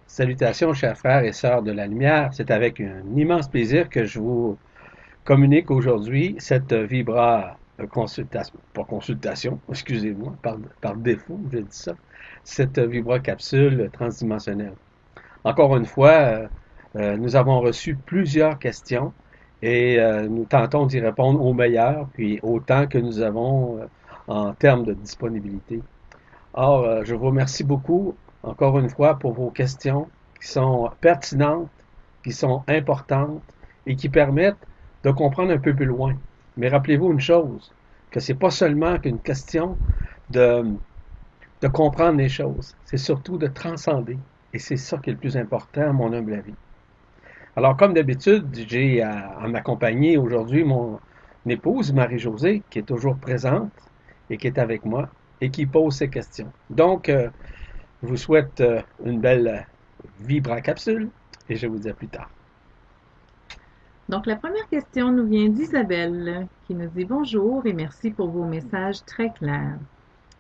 Salutations, chers frères et sœurs de la lumière. C'est avec un immense plaisir que je vous communique aujourd'hui cette vibra consultation, pas consultation, excusez-moi, par défaut, je dis ça, cette vibra capsule transdimensionnelle. Encore une fois, nous avons reçu plusieurs questions et nous tentons d'y répondre au meilleur, puis autant que nous avons en termes de disponibilité. Or, je vous remercie beaucoup, encore une fois, pour vos questions qui sont pertinentes, qui sont importantes et qui permettent de comprendre un peu plus loin. Mais rappelez-vous une chose, que c'est pas seulement qu'une question de, de comprendre les choses, c'est surtout de transcender. Et c'est ça qui est le plus important à mon humble avis. Alors, comme d'habitude, j'ai à m'accompagner aujourd'hui mon épouse, Marie-Josée, qui est toujours présente et qui est avec moi et qui pose ces questions. Donc, je vous souhaite une belle vibra-capsule et je vous dis à plus tard. Donc, la première question nous vient d'Isabelle qui nous dit bonjour et merci pour vos messages très clairs.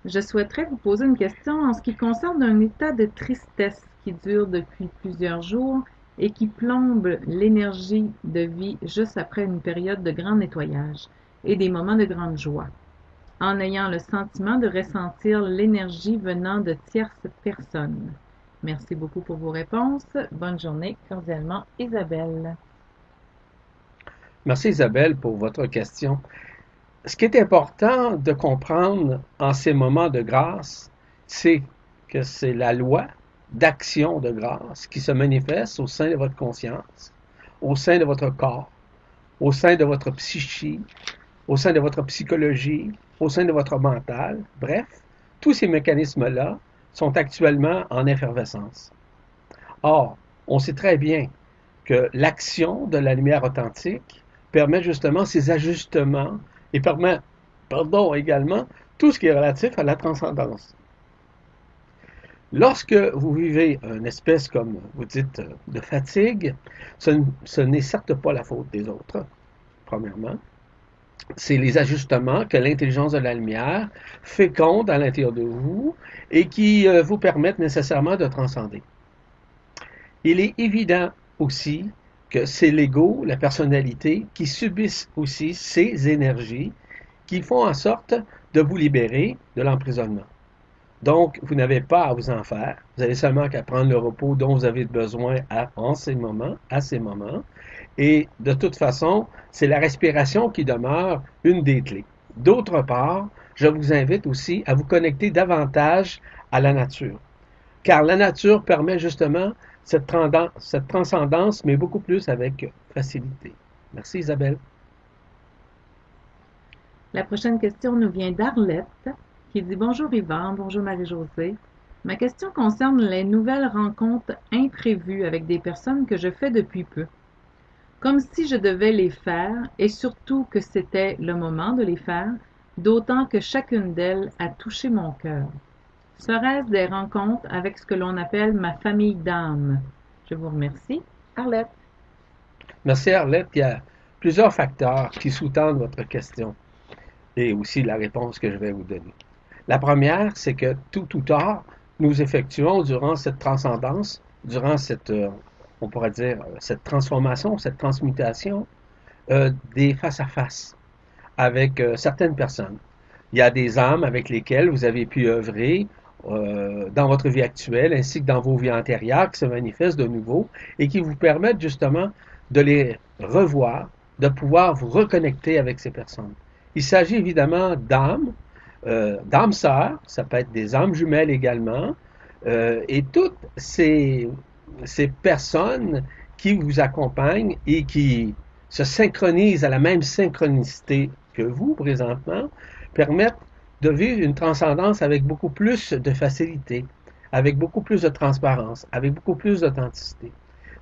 Je souhaiterais vous poser une question en ce qui concerne un état de tristesse qui dure depuis plusieurs jours et qui plombe l'énergie de vie juste après une période de grand nettoyage et des moments de grande joie, en ayant le sentiment de ressentir l'énergie venant de tierces personnes. Merci beaucoup pour vos réponses. Bonne journée. Cordialement, Isabelle. Merci Isabelle pour votre question. Ce qui est important de comprendre en ces moments de grâce, c'est que c'est la loi d'action de grâce qui se manifeste au sein de votre conscience, au sein de votre corps, au sein de votre psyché, au sein de votre psychologie, au sein de votre mental. Bref, tous ces mécanismes-là sont actuellement en effervescence. Or, on sait très bien que l'action de la lumière authentique permet justement ces ajustements et permet, également tout ce qui est relatif à la transcendance. Lorsque vous vivez une espèce, comme vous dites, de fatigue, ce n'est certes pas la faute des autres, premièrement. C'est les ajustements que l'intelligence de la lumière féconde à l'intérieur de vous et qui vous permettent nécessairement de transcender. Il est évident aussi que c'est l'ego, la personnalité, qui subissent aussi ces énergies qui font en sorte de vous libérer de l'emprisonnement. Donc, vous n'avez pas à vous en faire. Vous avez seulement qu'à prendre le repos dont vous avez besoin à ces moments. Et de toute façon, c'est la respiration qui demeure une des clés. D'autre part, je vous invite aussi à vous connecter davantage à la nature. Car la nature permet justement cette transcendance, mais beaucoup plus avec facilité. Merci Isabelle. La prochaine question nous vient d'Arlette qui dit bonjour Yvan, bonjour Marie-Josée. Ma question concerne les nouvelles rencontres imprévues avec des personnes que je fais depuis peu. Comme si je devais les faire et surtout que c'était le moment de les faire, d'autant que chacune d'elles a touché mon cœur. Serait-ce des rencontres avec ce que l'on appelle ma famille d'âme? Je vous remercie. Arlette. Merci Arlette. Il y a plusieurs facteurs qui sous-tendent votre question et aussi la réponse que je vais vous donner. La première, c'est que tout ou tard, nous effectuons durant cette transcendance, durant cette, on pourrait dire, cette transformation, cette transmutation, des face-à-face avec certaines personnes. Il y a des âmes avec lesquelles vous avez pu œuvrer dans votre vie actuelle ainsi que dans vos vies antérieures qui se manifestent de nouveau et qui vous permettent justement de les revoir, de pouvoir vous reconnecter avec ces personnes. Il s'agit évidemment d'âmes sœurs, ça peut être des âmes jumelles également, et toutes ces personnes qui vous accompagnent et qui se synchronisent à la même synchronicité que vous présentement, permettent de vivre une transcendance avec beaucoup plus de facilité, avec beaucoup plus de transparence, avec beaucoup plus d'authenticité.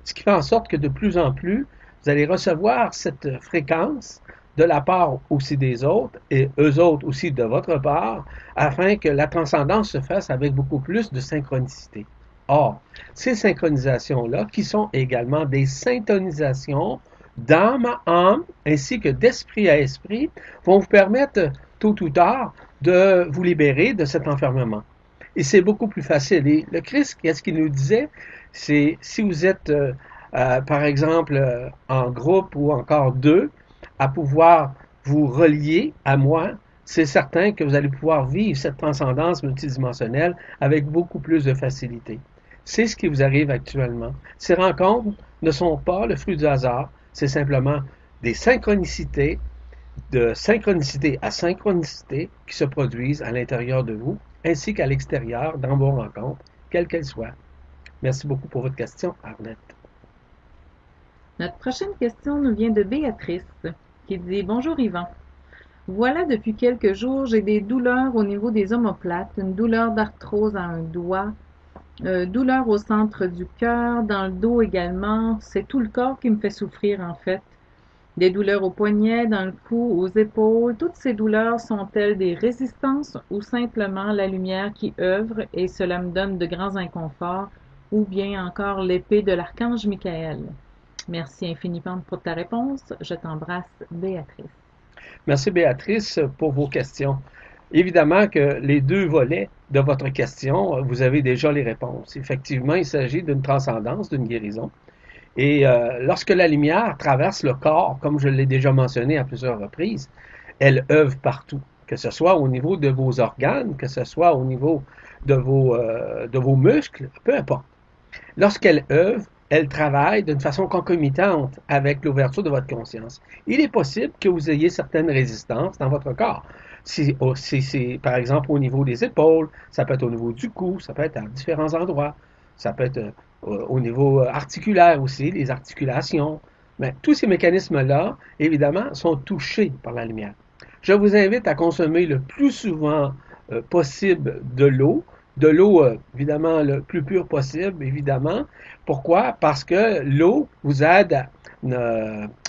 Ce qui fait en sorte que de plus en plus, vous allez recevoir cette fréquence de la part aussi des autres et eux autres aussi de votre part, afin que la transcendance se fasse avec beaucoup plus de synchronicité. Or, ces synchronisations-là, qui sont également des syntonisations d'âme à âme ainsi que d'esprit à esprit, vont vous permettre tôt ou tard de vous libérer de cet enfermement. Et c'est beaucoup plus facile. Et le Christ, qu'est-ce qu'il nous disait? C'est si vous êtes, par exemple, en groupe ou encore deux, à pouvoir vous relier à moi, c'est certain que vous allez pouvoir vivre cette transcendance multidimensionnelle avec beaucoup plus de facilité. C'est ce qui vous arrive actuellement. Ces rencontres ne sont pas le fruit du hasard, c'est simplement des synchronicités, de synchronicité à synchronicité qui se produisent à l'intérieur de vous ainsi qu'à l'extérieur dans vos rencontres, quelles qu'elles soient. Merci beaucoup pour votre question, Arlette. Notre prochaine question nous vient de Béatrice, qui dit « Bonjour Yvan. Voilà depuis quelques jours, j'ai des douleurs au niveau des omoplates, une douleur d'arthrose à un doigt, douleur au centre du cœur, dans le dos également. C'est tout le corps qui me fait souffrir en fait. Des douleurs aux poignets, dans le cou, aux épaules. Toutes ces douleurs sont-elles des résistances ou simplement la lumière qui œuvre et cela me donne de grands inconforts ou bien encore l'épée de l'archange Michael? Merci infiniment pour ta réponse. Je t'embrasse, Béatrice. Merci Béatrice pour vos questions. Évidemment que les deux volets de votre question, vous avez déjà les réponses. Effectivement, il s'agit d'une transcendance, d'une guérison. Et lorsque la lumière traverse le corps, comme je l'ai déjà mentionné à plusieurs reprises, elle œuvre partout, que ce soit au niveau de vos organes, que ce soit au niveau de vos muscles, peu importe. Lorsqu'elle œuvre, elle travaille d'une façon concomitante avec l'ouverture de votre conscience. Il est possible que vous ayez certaines résistances dans votre corps. Si c'est par exemple au niveau des épaules, ça peut être au niveau du cou, ça peut être à différents endroits, ça peut être au niveau articulaire aussi, les articulations. Mais tous ces mécanismes-là, évidemment, sont touchés par la lumière. Je vous invite à consommer le plus souvent possible de l'eau, évidemment, le plus pur possible, évidemment. Pourquoi? Parce que l'eau vous aide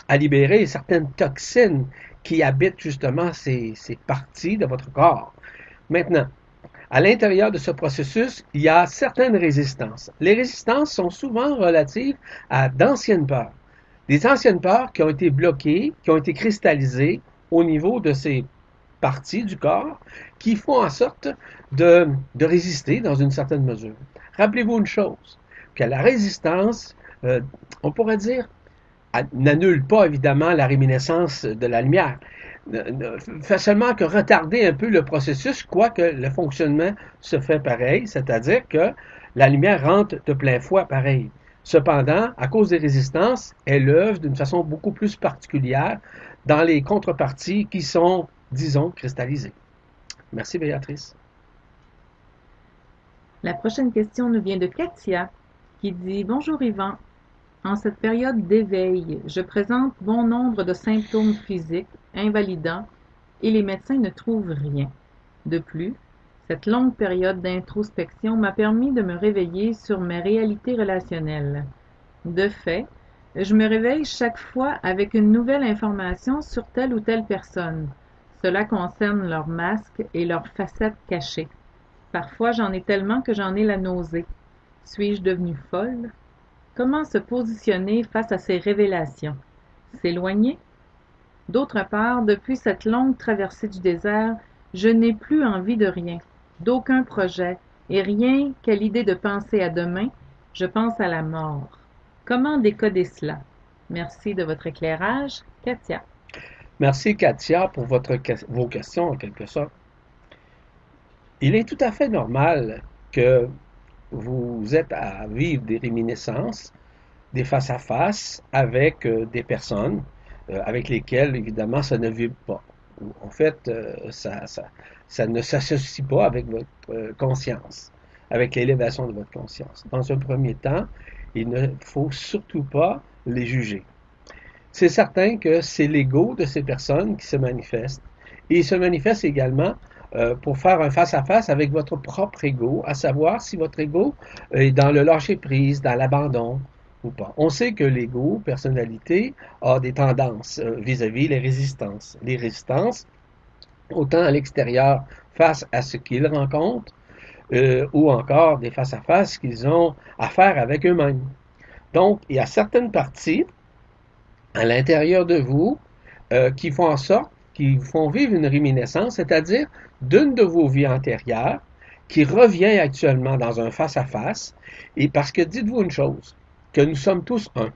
à libérer certaines toxines qui habitent justement ces parties de votre corps. Maintenant, à l'intérieur de ce processus, il y a certaines résistances. Les résistances sont souvent relatives à d'anciennes peurs. Des anciennes peurs qui ont été bloquées, qui ont été cristallisées au niveau de ces parties du corps, qui font en sorte de résister dans une certaine mesure. Rappelez-vous une chose, que la résistance, on pourrait dire, n'annule pas évidemment la réminiscence de la lumière. Fait seulement que retarder un peu le processus, quoique le fonctionnement se fait pareil, c'est-à-dire que la lumière rentre de plein fouet pareil. Cependant, à cause des résistances, elle œuvre d'une façon beaucoup plus particulière dans les contreparties qui sont, disons, cristallisées. Merci Béatrice. La prochaine question nous vient de Katia, qui dit « Bonjour Yvan. En cette période d'éveil, je présente bon nombre de symptômes physiques invalidants et les médecins ne trouvent rien. De plus, cette longue période d'introspection m'a permis de me réveiller sur mes réalités relationnelles. De fait, je me réveille chaque fois avec une nouvelle information sur telle ou telle personne. Cela concerne leur masque et leurs facettes cachées. Parfois, j'en ai tellement que j'en ai la nausée. Suis-je devenue folle? Comment se positionner face à ces révélations? S'éloigner? D'autre part, depuis cette longue traversée du désert, je n'ai plus envie de rien, d'aucun projet, et rien qu'à l'idée de penser à demain, je pense à la mort. Comment décoder cela? Merci de votre éclairage, Katia. Merci Katia pour vos questions en quelque sorte. Il est tout à fait normal que vous êtes à vivre des réminiscences, des face-à-face avec des personnes avec lesquelles, évidemment, ça ne vibre pas. En fait, ça ne s'associe pas avec votre conscience, avec l'élévation de votre conscience. Dans un premier temps, il ne faut surtout pas les juger. C'est certain que c'est l'ego de ces personnes qui se manifeste. Et il se manifeste également pour faire un face-à-face avec votre propre ego, à savoir si votre ego est dans le lâcher-prise, dans l'abandon ou pas. On sait que l'ego, personnalité, a des tendances vis-à-vis les résistances. Les résistances, autant à l'extérieur face à ce qu'ils rencontrent, ou encore des face-à-face qu'ils ont à faire avec eux-mêmes. Donc, il y a certaines parties à l'intérieur de vous qui font en sorte qui vous font vivre une réminiscence, c'est-à-dire d'une de vos vies antérieures qui revient actuellement dans un face-à-face, et parce que dites-vous une chose, que nous sommes tous un.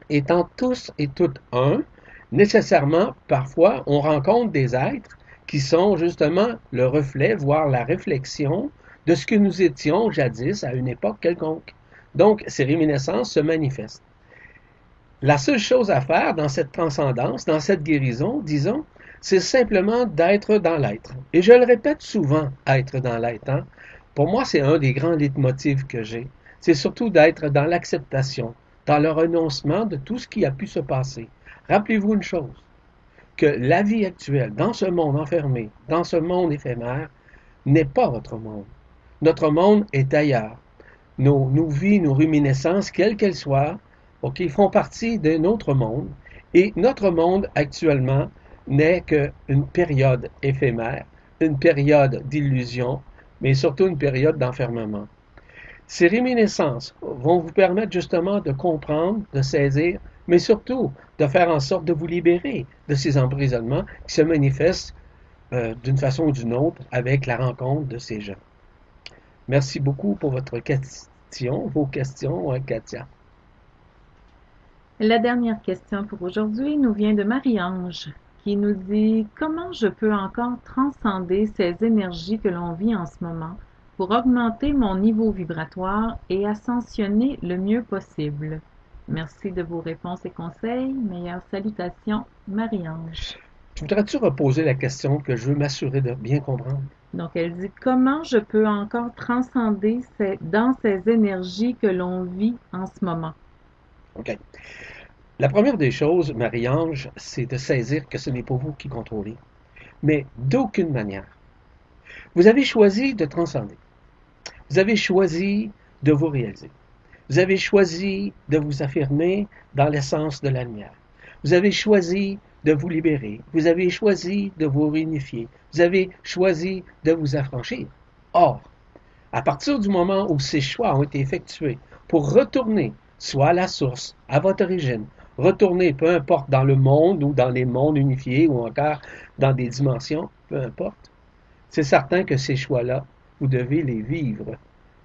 Étant tous et toutes un, nécessairement, parfois, on rencontre des êtres qui sont justement le reflet, voire la réflexion de ce que nous étions jadis à une époque quelconque. Donc, ces réminiscences se manifestent. La seule chose à faire dans cette transcendance, dans cette guérison, disons, c'est simplement d'être dans l'être. Et je le répète souvent, être dans l'être. Hein? Pour moi, c'est un des grands leitmotifs que j'ai. C'est surtout d'être dans l'acceptation, dans le renoncement de tout ce qui a pu se passer. Rappelez-vous une chose, que la vie actuelle, dans ce monde enfermé, dans ce monde éphémère, n'est pas votre monde. Notre monde est ailleurs. Nos vies, nos réminiscences, quelles qu'elles soient, font partie d'un autre monde. Et notre monde, actuellement, n'est qu'une période éphémère, une période d'illusion, mais surtout une période d'enfermement. Ces réminiscences vont vous permettre justement de comprendre, de saisir, mais surtout de faire en sorte de vous libérer de ces emprisonnements qui se manifestent d'une façon ou d'une autre avec la rencontre de ces gens. Merci beaucoup pour votre question, vos questions, Katia. La dernière question pour aujourd'hui nous vient de Marie-Ange qui nous dit « Comment je peux encore transcender ces énergies que l'on vit en ce moment pour augmenter mon niveau vibratoire et ascensionner le mieux possible? Merci de vos réponses et conseils. Meilleures salutations, Marie-Ange. » Voudrais-tu reposer la question que je veux m'assurer de bien comprendre? Donc, elle dit « Comment je peux encore transcender dans ces énergies que l'on vit en ce moment? » OK. La première des choses, Marie-Ange, c'est de saisir que ce n'est pas vous qui contrôlez, mais d'aucune manière. Vous avez choisi de transcender. Vous avez choisi de vous réaliser. Vous avez choisi de vous affirmer dans l'essence de la lumière. Vous avez choisi de vous libérer. Vous avez choisi de vous réunifier. Vous avez choisi de vous affranchir. Or, à partir du moment où ces choix ont été effectués pour retourner soit à la source, à votre origine, retourner, peu importe, dans le monde ou dans les mondes unifiés ou encore dans des dimensions, peu importe, c'est certain que ces choix-là, vous devez les vivre.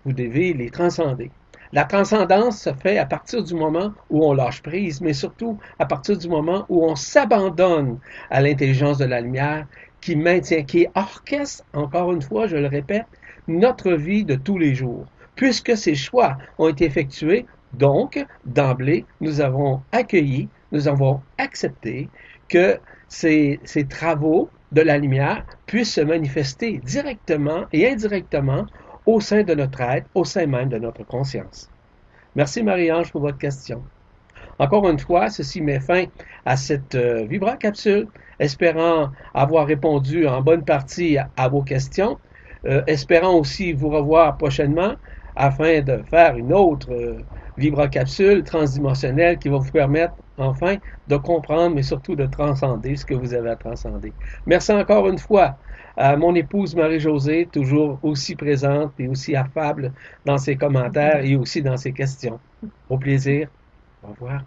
Vous devez les transcender. La transcendance se fait à partir du moment où on lâche prise, mais surtout à partir du moment où on s'abandonne à l'intelligence de la lumière qui maintient, qui orchestre, encore une fois, je le répète, notre vie de tous les jours. Puisque ces choix ont été effectués, donc, d'emblée, nous avons accueilli, nous avons accepté que ces travaux de la lumière puissent se manifester directement et indirectement au sein de notre être, au sein même de notre conscience. Merci Marie-Ange pour votre question. Encore une fois, ceci met fin à cette vibracapsule, espérant avoir répondu en bonne partie à vos questions, espérant aussi vous revoir prochainement afin de faire une autre vibracapsule transdimensionnelle qui va vous permettre enfin de comprendre, mais surtout de transcender ce que vous avez à transcender. Merci encore une fois à mon épouse Marie-Josée, toujours aussi présente et aussi affable dans ses commentaires et aussi dans ses questions. Au plaisir. Au revoir.